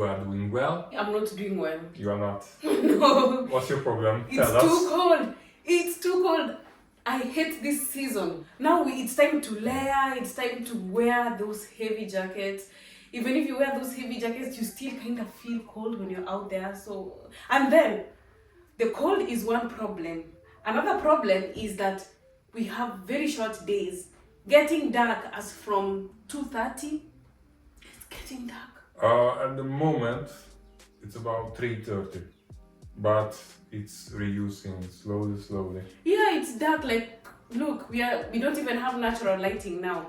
you are doing well. I'm not doing well. You are not. No. What's your problem? It's Tell us. too cold. It's too cold. I hate this season. Now it's time to layer. It's time to wear those heavy jackets. Even if you wear those heavy jackets, you still kind of feel cold when you're out there. So, and then the cold is one problem. Another problem is that we have very short days. Getting dark as from 2:30. It's getting dark. At the moment, it's about 3:30, but it's reducing slowly. Yeah, it's dark. Like, look, we don't even have natural lighting now.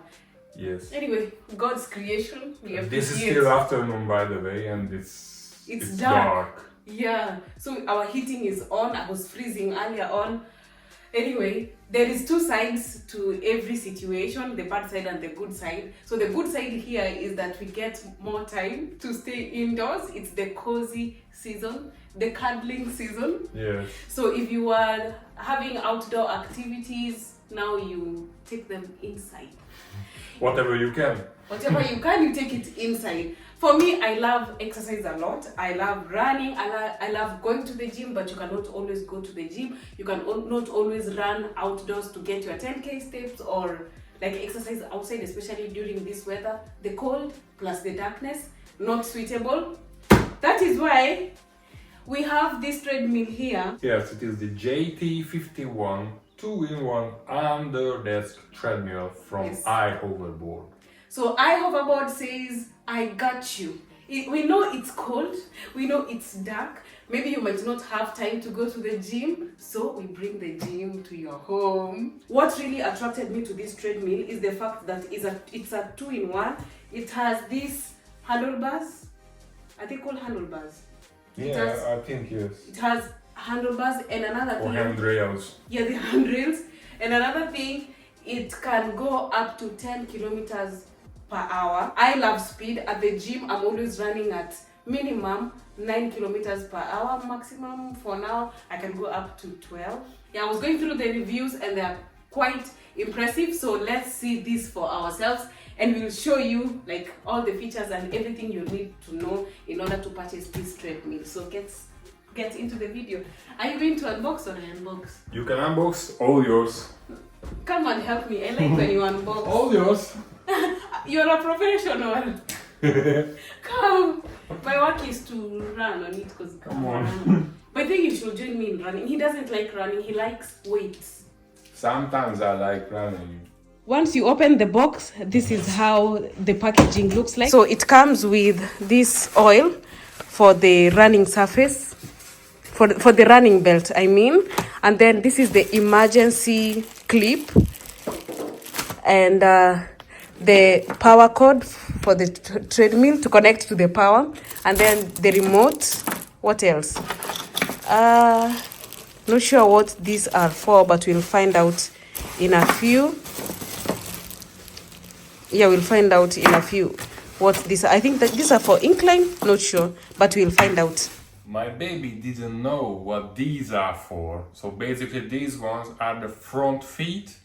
Yes. Anyway, God's creation. We have This is still afternoon, by the way, and it's dark. Yeah. So our heating is on. I was freezing earlier on. Anyway, there is two sides to every situation, the bad side and the good side. So the good side here is that we get more time to stay indoors. It's the cozy season, the cuddling season. Yes. So if you are having outdoor activities, now you take them inside. Whatever you can. Whatever you can, you take it inside. For me, I love exercise a lot. I love running. I love going to the gym, but you cannot always go to the gym. You can not always run outdoors to get your 10K steps or like exercise outside, especially during this weather. The cold plus the darkness, not suitable. That is why we have this treadmill here. Yes, it is the JT51 2-in-1 under desk treadmill from iHoverboard. So iHoverboard says, I got you. We know it's cold, we know it's dark, maybe you might not have time to go to the gym, so we bring the gym to your home. What really attracted me to this treadmill is the fact that it's a 2-in-1. It has these handlebars, are they called handlebars? Yeah, I think yes. It has handlebars and another thing. Or handrails. Yeah, the handrails. And another thing, it can go up to 10 kilometers per hour. I love speed. At the gym, I'm always running at minimum 9 kilometers per hour. Maximum for now, I can go up to 12. Yeah, I was going through the reviews and they are quite impressive. So let's see this for ourselves and we'll show you like all the features and everything you need to know in order to purchase this treadmill. So get into the video. Are you going to unbox or unbox? You can unbox, all yours. Come and help me. I like when you unbox. All yours. You're a professional. Come. My work is to run on it because come on. But I think you should join me in running. He doesn't like running. He likes weights. Sometimes I like running. Once you open the box, this is how the packaging looks like. So it comes with this oil for the running surface, for the running belt, I mean. And then this is the emergency clip and the power cord for the treadmill to connect to the power, and then the remote. What else? Not sure what these are for, but we'll find out in a few. Yeah, we'll find out in a few what these are. I think that these are for incline, not sure, but we'll find out. My baby didn't know what these are for. So basically these ones are the front feet,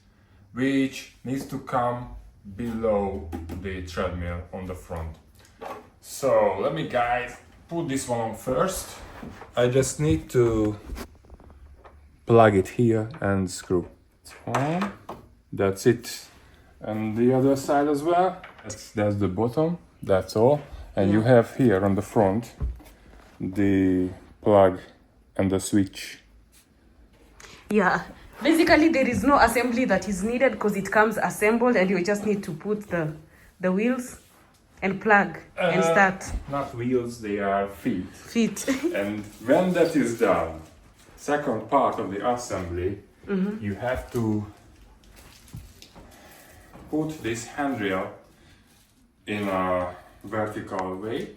which needs to come below the treadmill on the front. So let me guys put this one on first. I just need to plug it here and screw it on. That's it. And the other side as well. That's the bottom, that's all. And you have here on the front the plug and the switch. Yeah, basically there is no assembly that is needed because it comes assembled and you just need to put the wheels and plug and start. Not wheels, they are feet. Feet. And when that is done, second part of the assembly, you have to put this handrail in a vertical way.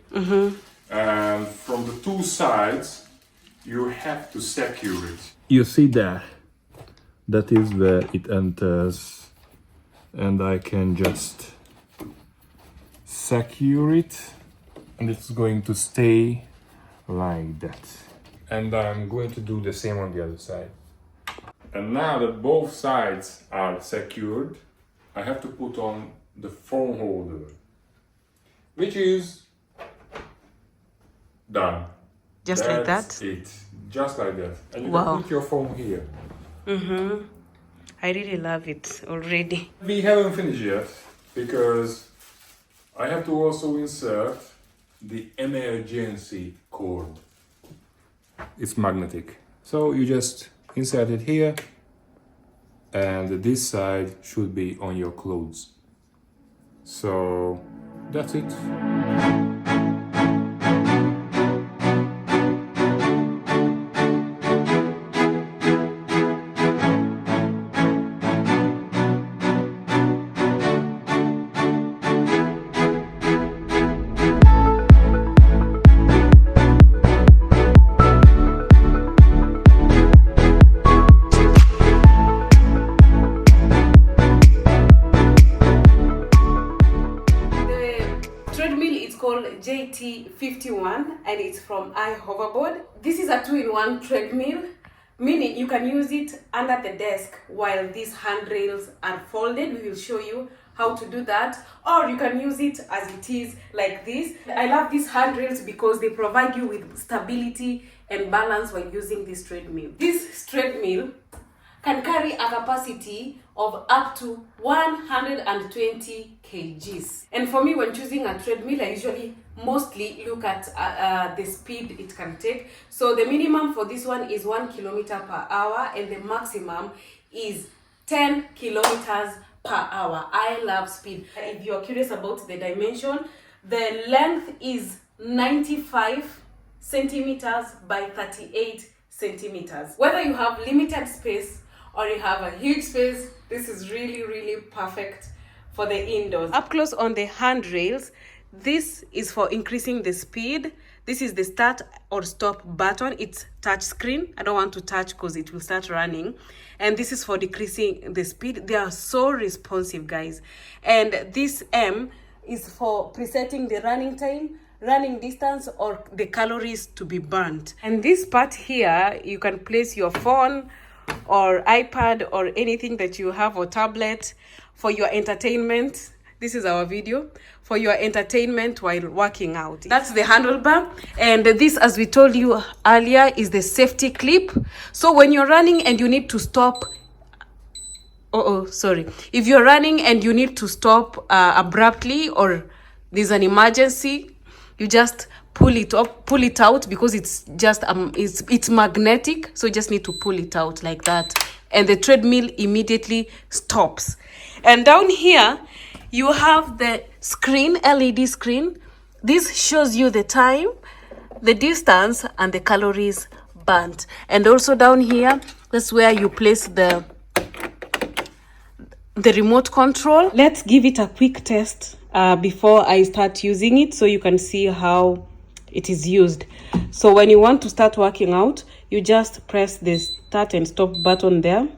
And from the two sides, you have to secure it. You see that? That is where it enters. And I can just secure it. And it's going to stay like that. And I'm going to do the same on the other side. And now that both sides are secured, I have to put on the phone holder, which is Done. Just like that? That's it. Just like that. And you Wow. can put your phone here. I really love it already. We haven't finished yet because I have to also insert the emergency cord. It's magnetic. So you just insert it here, and this side should be on your clothes. So that's it. JT51 and it's from iHoverboard. This is a 2-in-1 treadmill, meaning you can use it under the desk while these handrails are folded. We will show you how to do that, or you can use it as it is like this. I love these handrails because they provide you with stability and balance while using this treadmill. This treadmill can carry a capacity of up to 120 kgs. And for me, when choosing a treadmill, I usually mostly look at the speed it can take. So the minimum for this one is 1 kilometer per hour and the maximum is 10 kilometers per hour. I love speed. If you're curious about the dimension, the length is 95 centimeters by 38 centimeters. Whether you have limited space or you have a huge space, this is really perfect for the indoors. Up close on the handrails, this is for increasing the speed. This is the start or stop button. It's touch screen. I don't want to touch because it will start running. And this is for decreasing the speed. They are so responsive, guys. And this M is for presetting the running time, running distance, or the calories to be burnt. And this part here, you can place your phone or iPad or anything that you have, or tablet, for your entertainment. This is our video for your entertainment while working out. That's the handlebar, and this, as we told you earlier, is the safety clip. So when you're running and you need to stop, if you're running and you need to stop abruptly, or there's an emergency, you just pull it out, because it's just it's magnetic, so you just need to pull it out like that, and the treadmill immediately stops. And down here you have the screen, LED screen. This shows you the time, the distance, and the calories burnt. And also down here, that's where you place the remote control. Let's give it a quick test before I start using it, so you can see how it is used. So when you want to start working out, you just press the start and stop button there.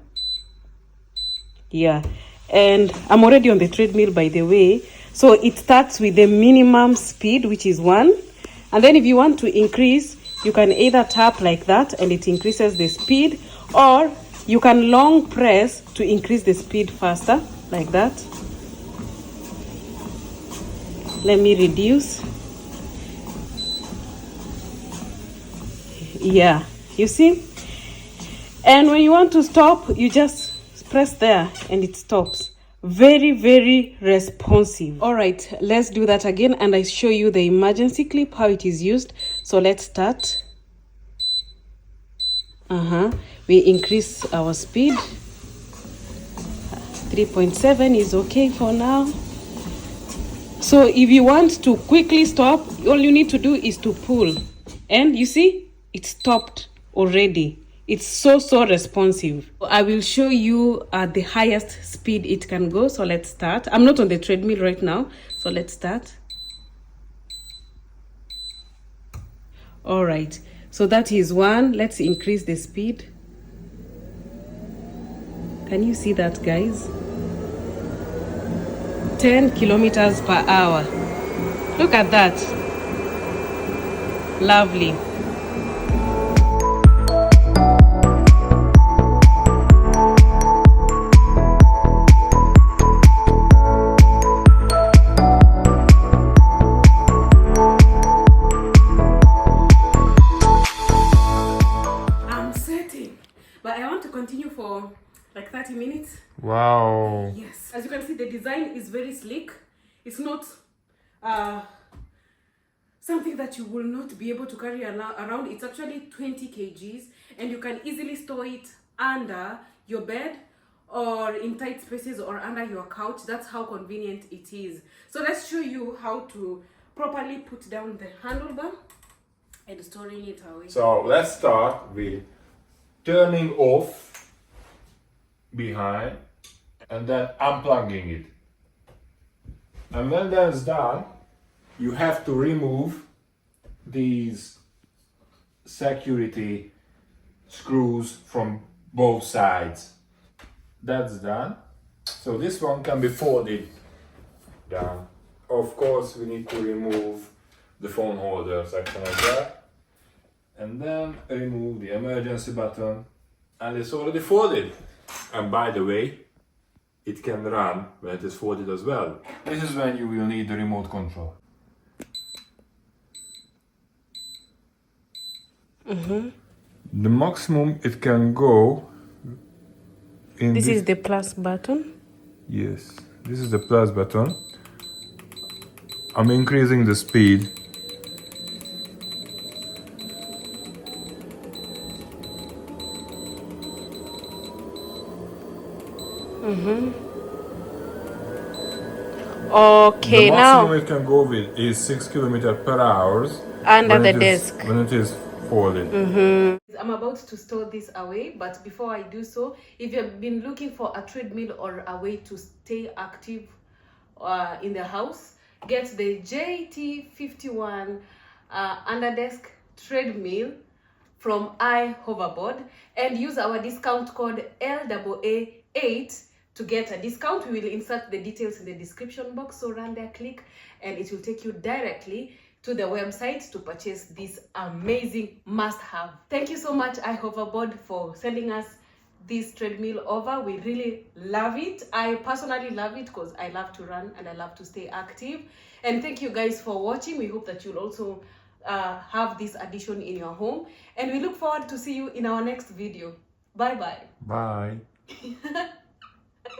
Yeah, and I'm already on the treadmill, by the way. So it starts with the minimum speed, which is 1, and then if you want to increase, you can either tap like that and it increases the speed, or you can long press to increase the speed faster, like that. Let me reduce. Yeah, you see? And when you want to stop, you just press there and it stops. Very responsive. All right, let's do that again, and I show you the emergency clip, how it is used. So let's start. We increase our speed. 3.7 is okay for now. So if you want to quickly stop, all you need to do is to pull, and you see, it stopped already. It's so responsive. I will show you the highest speed it can go. So let's start. I'm not on the treadmill right now, so let's start. All right, so that is 1. Let's increase the speed. Can you see that, guys? 10 kilometers per hour. Look at that. Lovely. want to continue for like 30 minutes. Wow. Yes. As you can see, the design is very sleek. It's not something that you will not be able to carry around. It's actually 20 kgs and you can easily store it under your bed or in tight spaces or under your couch. That's how convenient it is. So let's show you how to properly put down the handlebar and storing it away. So let's start with turning off behind and then unplugging it. And when that's done, you have to remove these security screws from both sides. That's done. So this one can be folded down. Of course, we need to remove the phone holder section like that. And then remove the emergency button. And it's already folded. And by the way, it can run when it is folded as well. This is when you will need the remote control. The maximum it can go in This is the plus button. Yes, this is the plus button. I'm increasing the speed. Okay, The now maximum it can go with is 6 km/h under when the it is- desk. when it is folded. I'm about to store this away, but before I do so, if you've been looking for a treadmill or a way to stay active in the house, get the JT51 under desk treadmill from iHoverboard and use our discount code LAA8 to get a discount. We will insert the details in the description box, so run there, click, and it will take you directly to the website to purchase this amazing must-have. Thank you so much, iHoverboard, for sending us this treadmill over. We really love it. I personally love it because I love to run and I love to stay active. And thank you guys for watching. We hope that you'll also have this addition in your home. And we look forward to see you in our next video. Bye-bye. Bye.